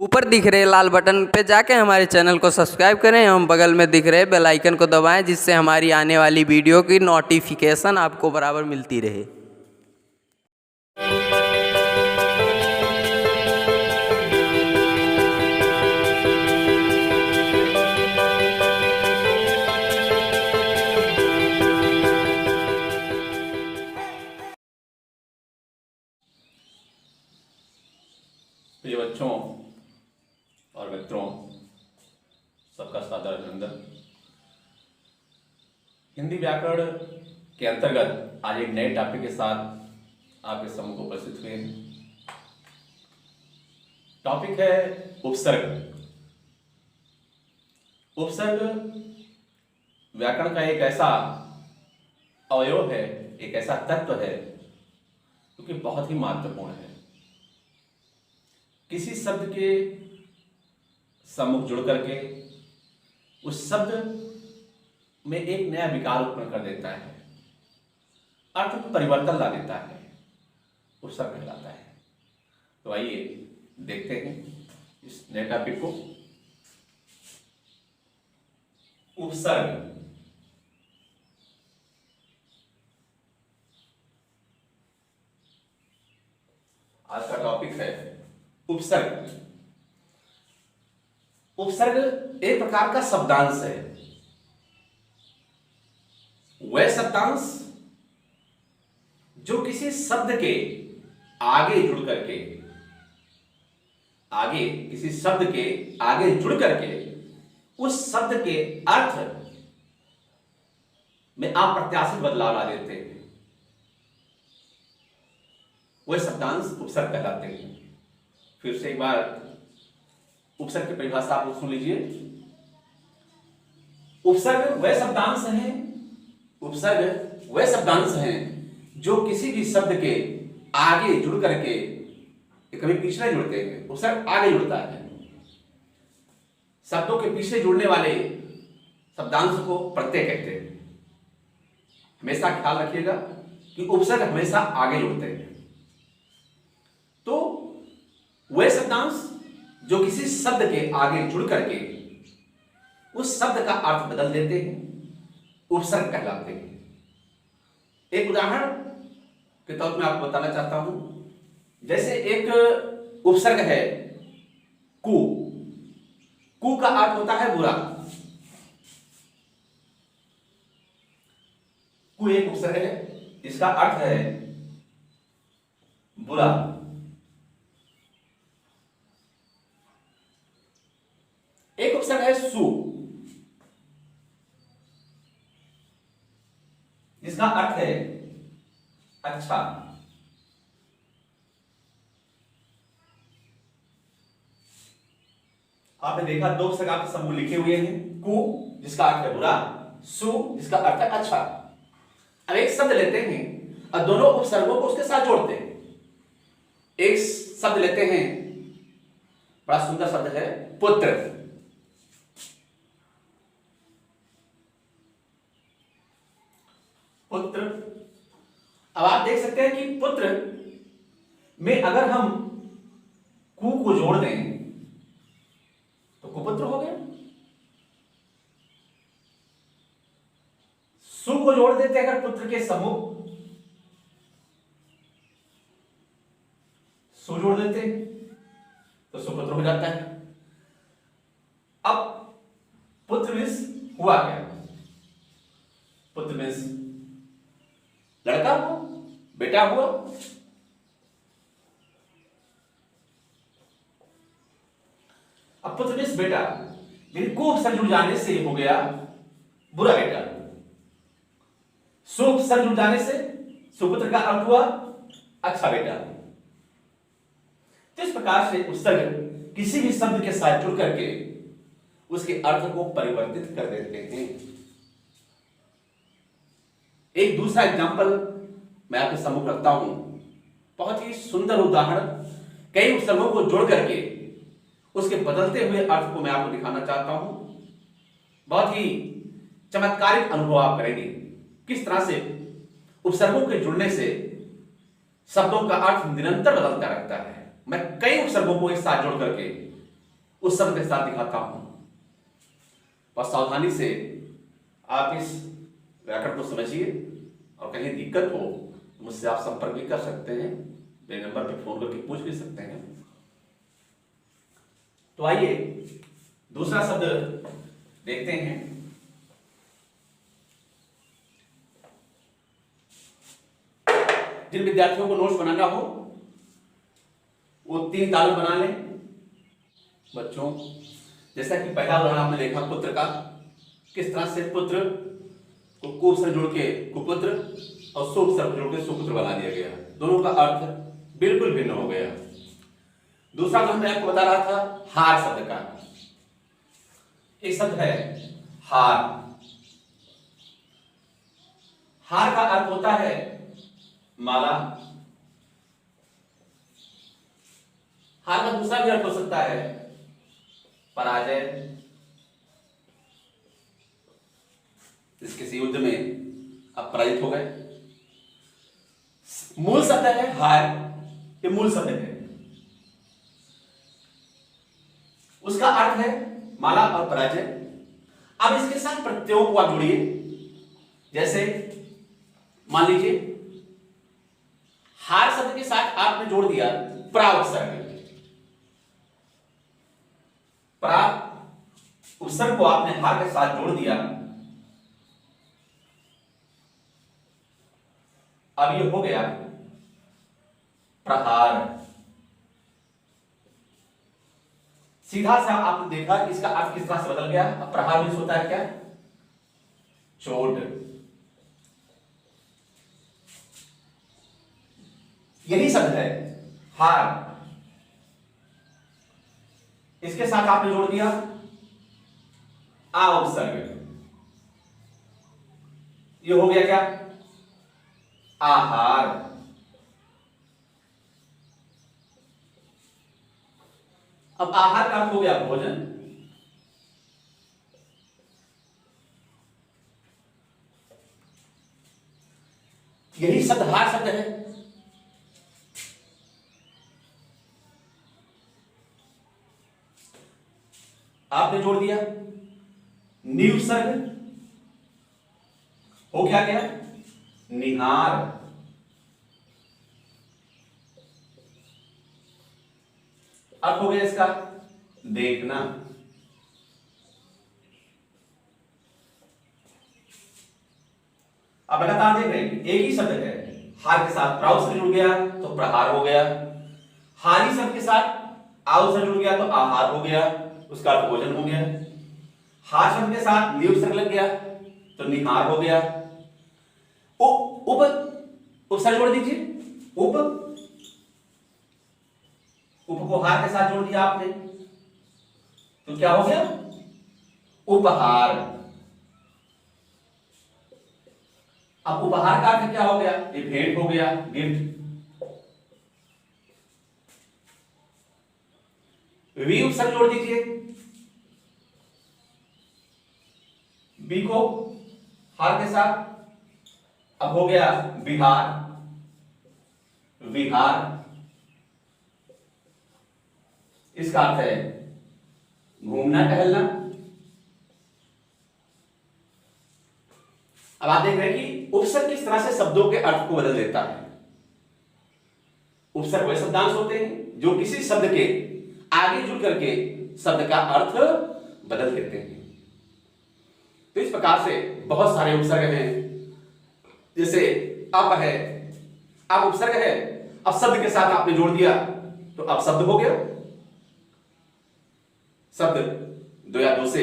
ऊपर दिख रहे लाल बटन पे जाके हमारे चैनल को सब्सक्राइब करें एवं बगल में दिख रहे बेल आइकन को दबाएं, जिससे हमारी आने वाली वीडियो की नोटिफिकेशन आपको बराबर मिलती रहे। प्रिय बच्चों और मित्रों, सबका सादर अभिनंदन। हिंदी व्याकरण के अंतर्गत आज एक नए टॉपिक के साथ आपके सम्मुख उपस्थित हुए हैं। टॉपिक है उपसर्ग। उपसर्ग व्याकरण का एक ऐसा अवयव है, एक ऐसा तत्व है जो कि बहुत ही महत्वपूर्ण है। किसी शब्द के सम्मुख जुड़ करके उस शब्द में एक नया विकार उत्पन्न कर देता है, अर्थ में परिवर्तन ला देता है, उपसर्ग कहलाता है। तो आइए देखते हैं इस नए टॉपिक को। उपसर्ग। आज का टॉपिक है उपसर्ग। उपसर्ग एक प्रकार का शब्दांश है। वह शब्दांश जो किसी शब्द के आगे जुड़ करके उस शब्द के अर्थ में अप्रत्याशित बदलाव ला देते हैं, वह शब्दांश उपसर्ग कहलाते हैं। फिर से एक बार उपसर्ग की परिभाषा आप लोग सुन लीजिए। उपसर्ग वह शब्दांश हैं जो किसी भी शब्द के आगे जुड़ करके, कभी पीछे नहीं जुड़ते हैं, उपसर्ग आगे जुड़ता है। शब्दों के पीछे जुड़ने वाले शब्दांश को प्रत्यय कहते हैं। हमेशा ख्याल रखिएगा कि उपसर्ग हमेशा आगे जुड़ते हैं। तो वह शब्दांश जो किसी शब्द के आगे जुड़ करके उस शब्द का अर्थ बदल देते हैं, उपसर्ग कहलाते हैं। एक उदाहरण के तौर पर आपको बताना चाहता हूं। जैसे एक उपसर्ग है कु। कु का अर्थ होता है बुरा। कु एक उपसर्ग है, इसका अर्थ है बुरा। एक उपसर्ग है सु, जिसका अर्थ है अच्छा। आपने देखा दो उपसर्ग आपके सम्मुख लिखे हुए हैं। कु जिसका अर्थ है बुरा, सु जिसका अर्थ है अच्छा। अब एक शब्द लेते हैं और दोनों उपसर्गों को उसके साथ जोड़ते हैं। एक शब्द लेते हैं, बड़ा सुंदर शब्द है पुत्र। पुत्र। अब आप देख सकते हैं कि पुत्र में अगर हम कु को जोड़ दें तो कुपुत्र हो गया। सु को जोड़ देते हैं अगर पुत्र के सम्मुख, सु जोड़ देते हैं तो सुपुत्र हो जाता है। अब पुत्र मीन्स हुआ क्या? पुत्र मीन्स लड़का हुआ, बेटा हुआ। अब पुत्र मीन्स बेटा, लेकिन को उपसर्ग जुड़ जाने से हो गया बुरा बेटा। सु उपसर्ग जुड़ जाने से सुपुत्र का अर्थ हुआ अच्छा बेटा। तो इस प्रकार से उपसर्ग किसी भी शब्द के साथ जुड़ करके उसके अर्थ को परिवर्तित कर देते हैं। एक दूसरा एग्जाम्पल मैं आपके सम्मुख रखता हूं। बहुत ही सुंदर उदाहरण, कई उपसर्गों को जोड़ करके उसके बदलते हुए अर्थ को मैं आपको दिखाना चाहता हूं। बहुत ही चमत्कारिक अनुभव आप करेंगे किस तरह से उपसर्गों के जुड़ने से शब्दों का अर्थ निरंतर बदलता रहता है। मैं कई उपसर्गों को एक साथ जोड़ करके उस शब्द के साथ दिखाता हूं। पर सावधानी से आप इस व्याकरण को समझिए और कहीं दिक्कत हो तो मुझसे आप संपर्क भी कर सकते हैं, मेरे नंबर पे फोन करके पूछ भी सकते हैं। तो आइए दूसरा शब्द देखते हैं। जिन विद्यार्थियों को नोट्स बनाना हो वो 3 तालु बना लें बच्चों। जैसा कि पहला उदाहरण आपने देखा पुत्र का, किस तरह से पुत्र को कु से जोड़ के कुपुत्र और सु से जोड़ के सुपुत्र बना दिया गया, दोनों का अर्थ बिल्कुल भिन्न हो गया। दूसरा उदाहरण मैं आपको बता रहा था हार शब्द का। एक शब्द है हार। हार का अर्थ होता है माला। हार का दूसरा भी अर्थ हो सकता है पराजय। इस किसी युद्ध में आप पराजित हो गए। मूल शब्द है हार, ये मूल शब्द है, उसका अर्थ है माला और पराजय। अब इसके साथ प्रत्ययों को आप जोड़िए। जैसे मान लीजिए हार शब्द के साथ आपने जोड़ दिया प्रा उपसर्ग। प्रा उपसर्ग को आपने हार के साथ जोड़ दिया। अब ये हो गया प्रहार। सीधा सा आपने देखा इसका अर्थ किस तरह से बदल गया। अब प्रहार में होता है क्या? चोट। यही शब्द है हार, इसके साथ आपने जोड़ दिया आ उपसर्ग। ये हो गया क्या? आहार। अब आहार का अर्थ हो गया भोजन। यही शब्द हार शब्द है। आपने जोड़ दिया नी उपसर्ग, हो क्या गया निहार। अब हो गया इसका देखना। अब लगातार देख रहे हैं एक ही शब्द है, हार के साथ प्राउ से जुड़ गया तो प्रहार हो गया, हारी शब्द के साथ आउ से जुड़ गया तो आहार हो गया, उसका अर्थ भोजन हो गया। हार शब्द के साथ नी उपसर्ग लग गया तो निहार हो गया। उप उपसर्ग जोड़ दीजिए, उप को हार के साथ जोड़ दिया आपने तो क्या हो गया उपहार। अब उपहार का अर्थ क्या हो गया? ये भेंट हो गया, गिफ्ट। वी उपसर्ग जोड़ दीजिए, बी को हार के साथ, अब हो गया बिहार, विहार। इसका अर्थ है घूमना टहलना। अब आप देख रहे हैं कि उपसर्ग किस तरह से शब्दों के अर्थ को बदल देता है। उपसर्ग वे शब्दांश होते हैं जो किसी शब्द के आगे जुड़ करके शब्द का अर्थ बदल देते हैं। तो इस प्रकार से बहुत सारे उपसर्ग हैं। जैसे अप है, अब उपसर्ग है, अब शब्द के साथ आपने जोड़ दिया तो अब शब्द हो गया। शब्द दो या दो से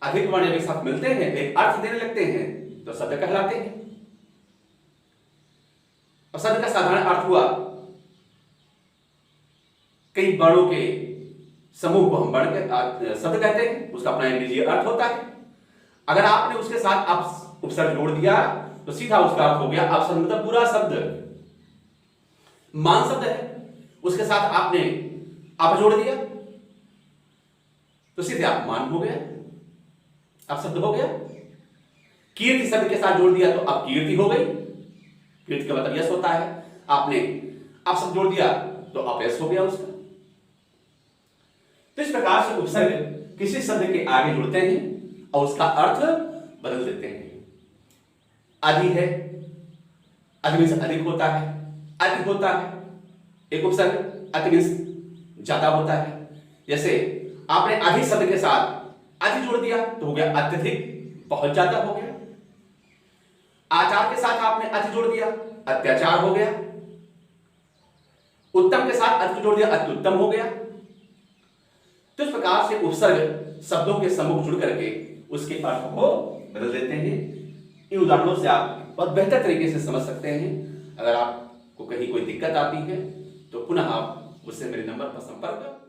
अधिक वर्ण एक साथ मिलते हैं, एक अर्थ देने लगते हैं तो शब्द कहलाते हैं। और शब्द का साधारण अर्थ हुआ कई वर्णों के समूह को हम वर्ण शब्द कहते हैं, उसका अपना इंग्लिश अर्थ होता है। अगर आपने उसके साथ आप उपसर्ग जोड़ दिया तो सीधा उसका अर्थ हो गया अब शब्द, मतलब पूरा शब्द। मान शब्द है, उसके साथ आपने आप जोड़ दिया तो सीधे अपमान हो गया, अब शब्द हो गया। कीर्ति शब्द के साथ जोड़ दिया तो अब कीर्ति हो गई। कीर्ति का मतलब यश होता है, आपने अब शब्द जोड़ दिया तो अपयश हो गया उसका। तो इस प्रकार से उपसर्ग किसी शब्द के आगे जुड़ते हैं और उसका अर्थ बदल देते हैं। अधि है, अधि मीन्स अधिक होता है, अति होता है, एक उपसर्ग। अति मीन्स ज्यादा होता है। जैसे आपने अधि शब्द के साथ अति जोड़ दिया तो हो गया अत्यधिक, बहुत ज्यादा हो गया। आचार के साथ आपने अति जोड़ दिया, अत्याचार हो गया। उत्तम के साथ अति जोड़ दिया, अत्युत्तम हो गया। तो इस प्रकार से उपसर्ग शब्दों के सम्मुख जुड़ करके उसके अर्थ को बदल देते हैं। इन उदाहरणों से आप बहुत बेहतर तरीके से समझ सकते हैं। अगर आपको कहीं कोई दिक्कत आती है तो पुनः आप मुझसे मेरे नंबर पर संपर्क